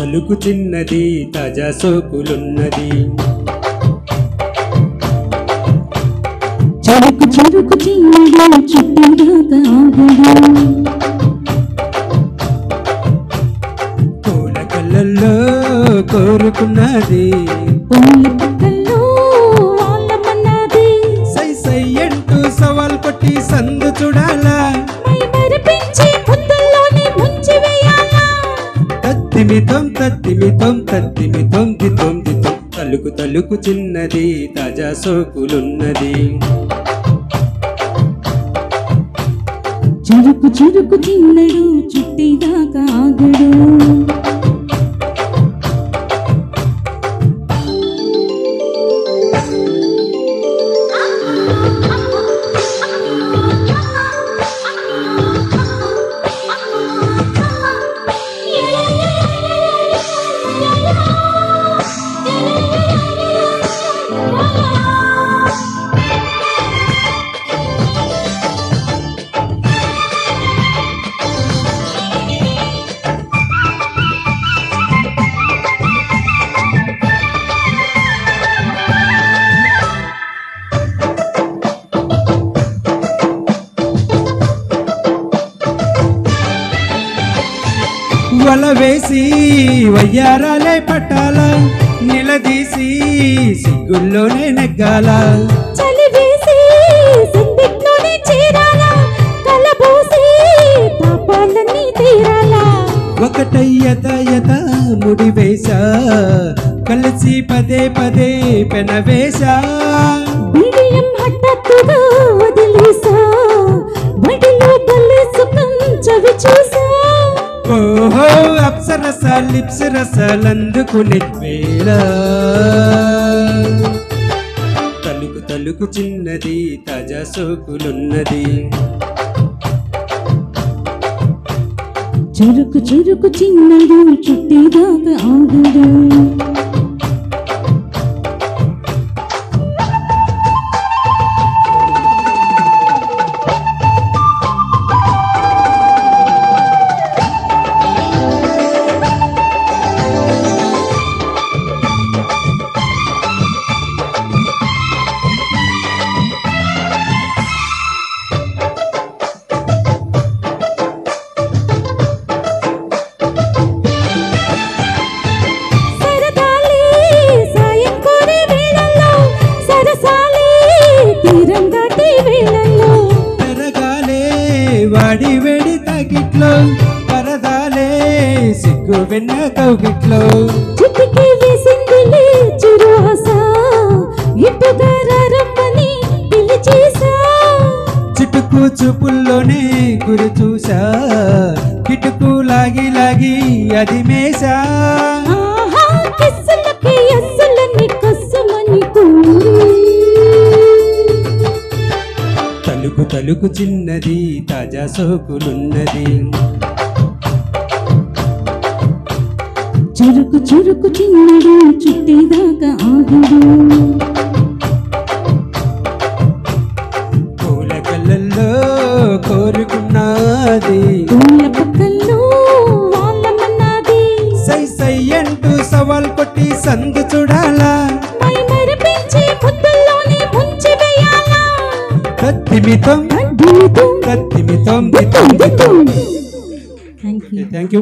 తలుకు చిన్నది తాజా సోకులున్నది చెరుకు చెరుకు చిన్నది చుట్టూదాకా ఆగడు పూల కళ్ళల్లో కోరుకున్నది పూల పక్కల్లో వాళ్ళమన్నది సై సై అంటూ సవాల్ కొట్టి సందు చూడాలా మై మరిపించి ముద్దల్లోనే ముంచి వేయాలా తత్తిమితం తత్తిమితం తత్తిమితం దితం దితం తలుకు తలుకు చిన్నది తాజా సోకులున్నది చెరుకు చెరుకు చిన్నడు చుట్టేదాకా ఆగడు వల వేసి వయ్యారాలే పట్టాల నిలదీసి సిగ్గుల్లోనే నెగ్గాల చలి వేసి సందిట్లోనే చేరాలా కలబోసి పాపాలన్నీ తీరాలా ఒకటయ్యత యత ముడి వేశా కలిసి పదే పదే పెనవేశా బిడియం హఠాత్తుగా వదిలేసా బడిలో బల్లి సుఖం చవి చూసా ఓహో అప్సరస లిప్స్ రసాలందుకునే వేళ తలుకు తలుకు చిన్నది తాజా సోకులున్నది చెరుకు చెరుకు చిన్నడు చుట్టేదాకా ఆగడు వాడి వేడి తాకిట్లో పరదాలే సిగ్గు వెన్న కౌగిట్లో చిటికి వేసిందిలే చురుహస ఇటుగా రమ్మని పిలిచేసా చిటుకు చూపుల్లోనే గురి చూసా కిటుకు లాగి లాగి అది మేసా ఆహా కిస్సులకి అస్సులని కస్సుమని కూరి తలుకు తలుకు చిన్నది తాజా సోకులున్నది చెరుకు చెరుకు చిన్నడు చుట్టేదాకా ఆగడు పూల కళ్ళల్లో కోరుకున్నది పూల పక్కల్లో వాళ్ళమన్నది సై సై అంటూ సవాల్ కొట్టి సందు చూడాలా మై మరిపించి ముద్దల్లోనే ముంచి వేయాలా తత్తిమితం దిమితం తత్తిమితం దితం దితం థ్యాంక్ యూ